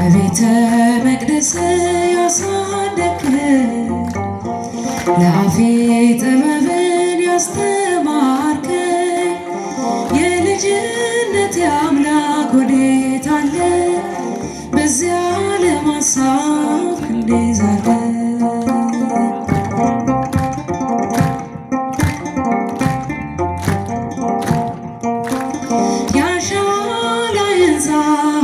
በቤተ መቅደስ ያሳደግከኝ ለአፌ ጥበብን ያስተማርከኝ የልጅነት አምላክ ወዴት አለ? በዚያ ለማሳብ እንዴት ዛለ? ያሸዋ ላይ ሕንፃ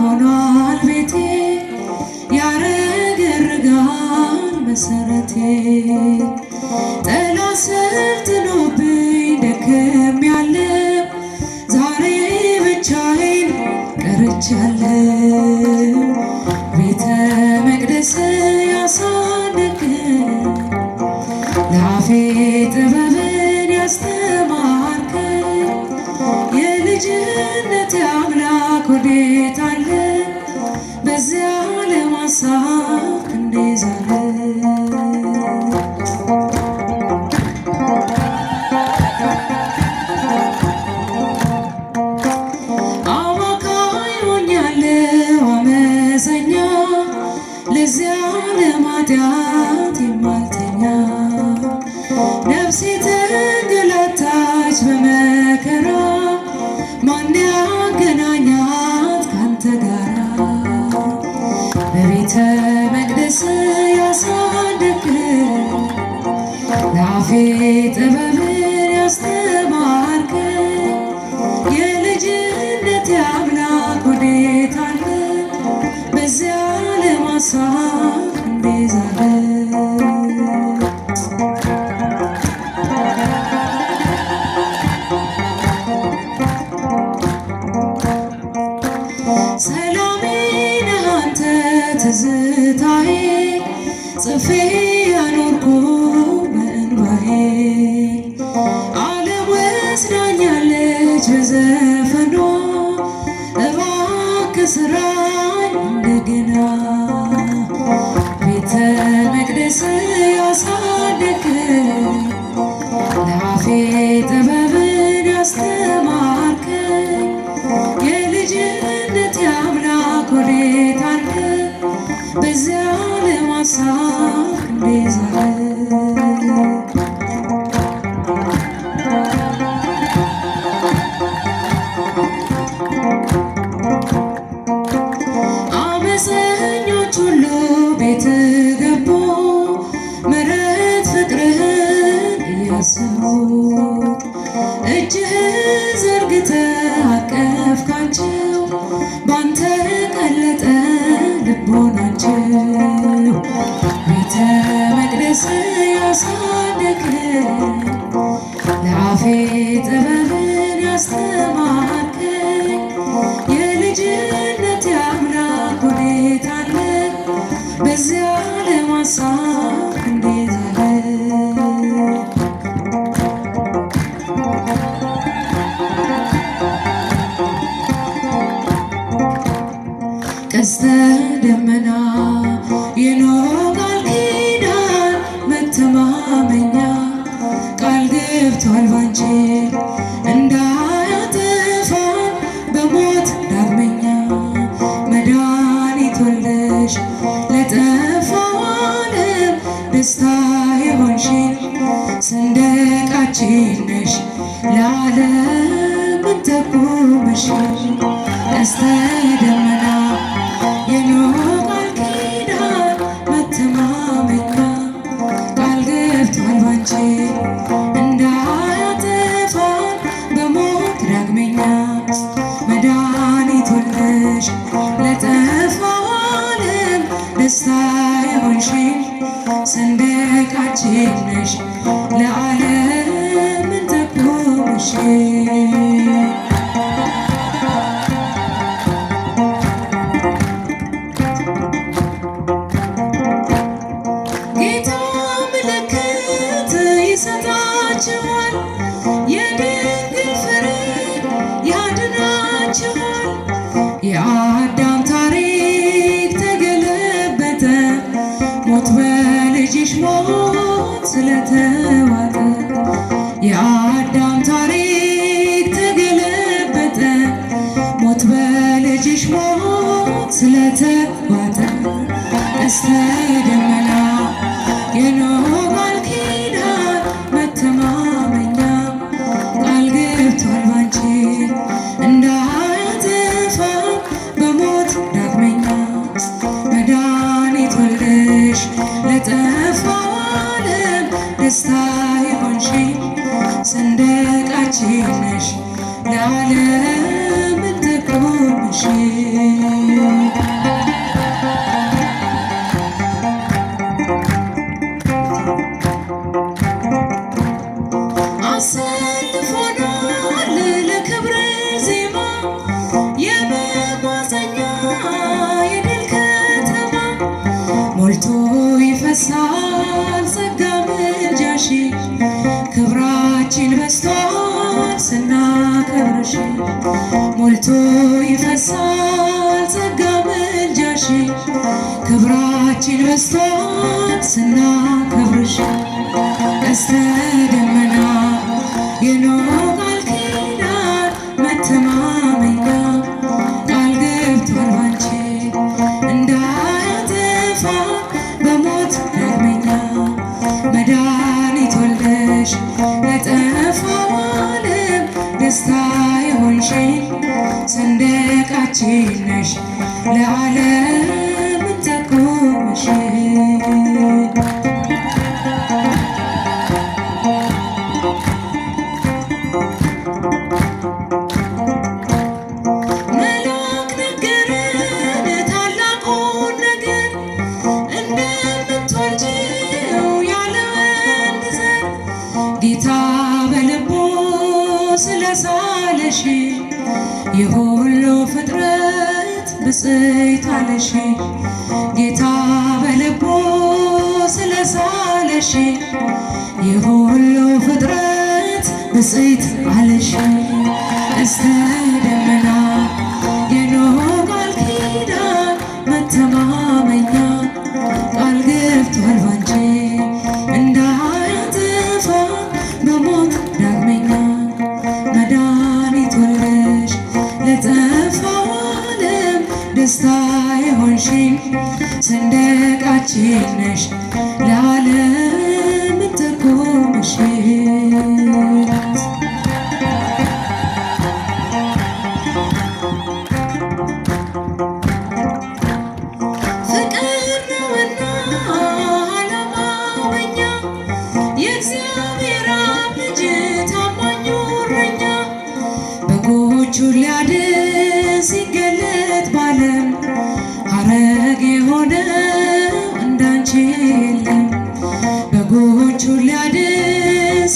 ሆኗል ቤቴ ያረገርጋል መሰረቴ ጠላት ሰልጥኖብኝ ደክሜያለሁ ዛሬ ብቻዬን ቀርቻለሁ ቤተ መቅደስ ያሳደግከኝ ለአፌ ጥበብን ያስተማርከኝ የልጅነት አምላክ ወዴት አለ? በዚያ ለማሳብ እንዴት ዛለ? አባካኝ ሆኛለሁ አመፀኛ ለዚያ ለኃጢአት የማልተኛ ነፍሴ ተንገላታች በመከራ ማን ያገናኛት ካንተ ጋራ? በቤተ መቅደስ ያሳደግከኝ ለአፌ ጥበብን ያስተማርከኝ የልጅነት አምላክ ወዴት አለ? በዚያ ለማሳብ እንዴት ዛለ? ሰላሜ ነህ አንተ ትዝታዬ ጽፌ ያኖርኩ በእንባዬ ዓለም ወስዳኛለች በዘፈኗ እባክህ ስራኝ እንደገና ቤተ መቅደስ ያሳደግከኝ ለአፌ ጥበብን ያስተማርከኝ የልጅነት አምላክ ወዴት አለ? በዚያ ለማሳብ እንዴት ዛለ? አመፀኞች ሁሉ ቤት ገቡ ምሕረት ፍቅርህን እያሰቡ እጅህን ዘርግተህ አቀፍካቸው ባንተ ቀለጠ ልቦናቸው ቤተ መቅደስ ያሳደግከኝ ለአፌ ጥበብን ያስተማርከኝ የልጅነት አምላክ ወዴት አለ? በዚያ ለማሳብ እንዴት ዛለ? ቀስተ ደመና የኖህ ቃል ኪዳን መተማመኛ ቃል ገብቷል ባንቺ እንዳያጠፋን በሞት ዳግመኛ መድኃኒት ወልደሽ ለጠፋው ዓለም ደስታ የሆንሽን ሰንደቃችን ነሽ ለዓለም ተቆመሽ ቀስተ ደመና የኖህ ቃል ኪዳን መተማመኛ ቃል ገብቷል ባንቺ እንዳያጠፋን በሞት ዳግመኛ መድኃኒት ወልደሽ ለጠፋው ዓለም ደስታ የሆንሽን ሰንደቃችን ነሽ ለዓለም ተቆመሽ ይሰጣችኋል የድንግል ፍሬ ያድናችኋል። የአዳም ታሪክ ተገለበጠ ሞት በልጅሽ ሞት ስለተዋጠ ተዋጠ ቀስተ ደመና የኖህ ቃል ኪዳን መተማመኛ ቃል ገብቷል ባንቺ እንዳያጠፋ በሞት ዳግመኛ መድኃኒት ወልደሽ ለጠፋው ዓለም ደስታ የሆንሽ ሰንደቃችን ነሽ ለዓለም ትቆምሽ አሰልፎናል ለክብር ዜማ የመማፀኛ የድል ከተማ ሞልቶ ይፈሳል ጸጋ ምልጃሽ ክብራችን በዝቷል ስናከብርሽ ሞልቶ ይፈሳል ጸጋ ምልጃሽ ክብራችን በዝቷል ስናከብርሽ ቀስተ ደመና የኖህ ቃል ኪዳን መተማመኛ ቃል ገብቷል ባንቺ እንዳያጠፋ በሞት ዳግመኛ መድኃኒት ወልደሽ ለጠፋው ዓለም ደስታ የሆንሽ ሰንደቃችን ነሽ ለዓለም ጠቆምሽ መልአክ ነገረን ታላቁን ነገር እንደምትወልጂው ያለ ወንድ ዘር ጌታ በልቡ ስለሳለሽ የሁሉ ፍጥረት ብፅዕት አለሽ ጌታ በልቡ ስለሳለሽ የሁሉ ፍጥረት ብፅዕት አለሽ ቀስተ ደመና የኖህ ቃል ኪዳን መተማመኛ ቃል ገብቷል ባንቺ እንዳያጠፋ በሞት ዳግመኛ መድኃኒት ወልደሽ ለጠፋው ዓለም ደስታ የሆንሽ ሰንደቃችን ነሽ ለዓለም ትቆምሽ ፍቅር ነውና ዓላማው በኛ የእግዚአብሔር አብ ልጅ ታማኙ እረኛ በጎቹን ሊያድን ሲገለጥ ባለም ሐረግ የሆነው እንዳንቺ የለም በጎቹን ሊያድን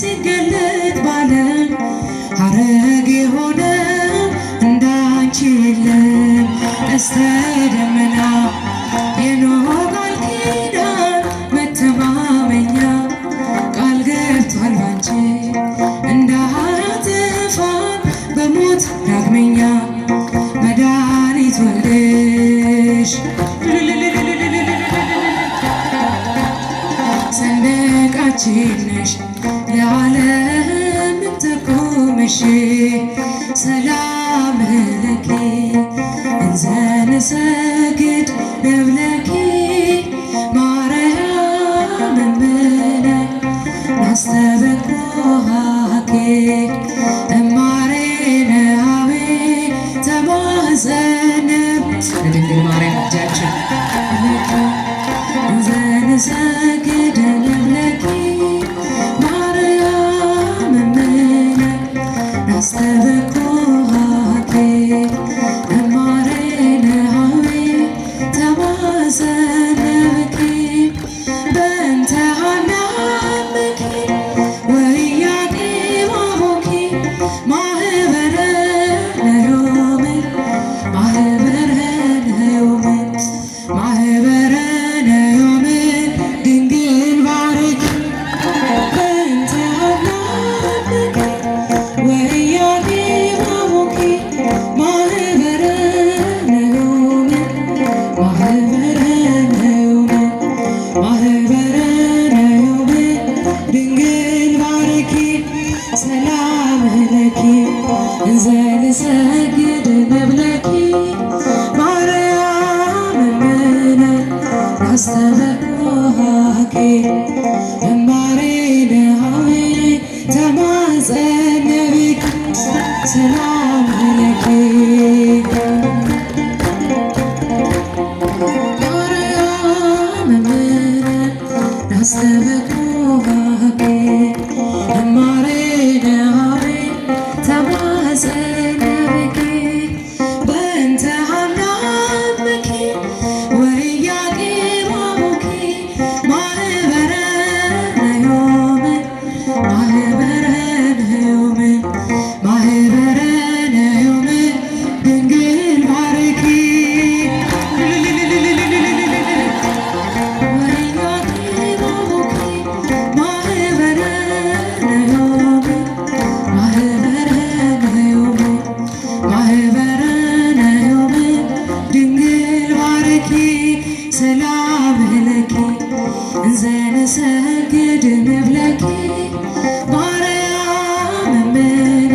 ሲገለጥ ባለም ሐረግ የሆነው እንዳንቺ የለም ቀስተ ደመና የኖህ ቃል ኪዳን መተማመኛ ቃል ገብቷል ባንቺ እንዳያጠፋ በሞት ዳግመኛ መድኃኒት ወልደሽ ሰንደቃችን ነሽ ለዓለም ትቆምሽ ሰላም ለኪ እንዘ ንሰግድ ለብለኪ ማርያም እምነ ናስተበኩሃኬ እማሬነ አቤ ተማፀነ ለድንግል ማርያም እጃችን እንዘ ንሰግድ ለብለኪ ማርያም እምነ ናስተበኩሃኬ እማሬነ አቤ ተማፀነ በኪ በእንተ ሐናምኪ ወኢያቄም አቡኪ ማህበረ ነዮሜ ማህበረ ነዮሜ ማህበረ ነዮሜ ድንግል ናስተበኩሃኬ እማሬ ደሃዌ ተማጸነብክ ሰላም ለኪ ማርያም እምነ ናስተበኩሃኬ እማሬ ደሃዌ ተማጸነብክ በእንተ ሀናምኪ ወኢያቄም አቡኪ ማህበረ ነዮም ማህበረ ነዮም ማህበረ ነዮም ድንግል ባርኪ ወኢያቄም አቡኪ ማህበረ ነዮም ማህበረ ነዮም ማህበረ ነዮም ድንግል ባርኪ ሰላም ለኪ እንዘ ንሰግድ ንብለኪ ማርያም እምነ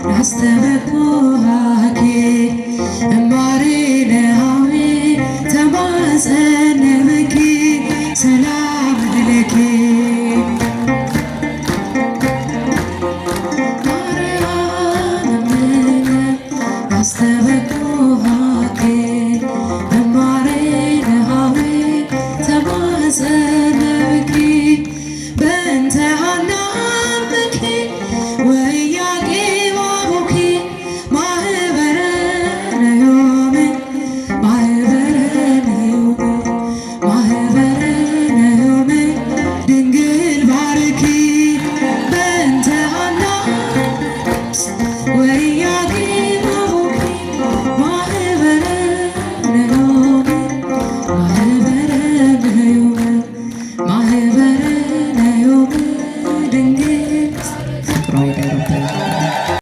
ናስተበኩሃኬ እማሬ ደሃዌ ተማጸነብኪ ሰላም ለኪ ማርያም እምነ ናስተበኩሃኬ እማሬ ደሃዌ ተማጸነብኪ በእንተ ሀናምኪ ወኢያቄም አቡኪ ማህበረ ነዮም ማህበረ ነዮም ማህበረ ነዮም ድንግል ባርኪ በእንተ ወኢያቄም አቡኪ ማህበረ ነዮም ማህበረ ነዮም ማህበረ ነዮም ድንግል ፍቅሯ ይደርብን።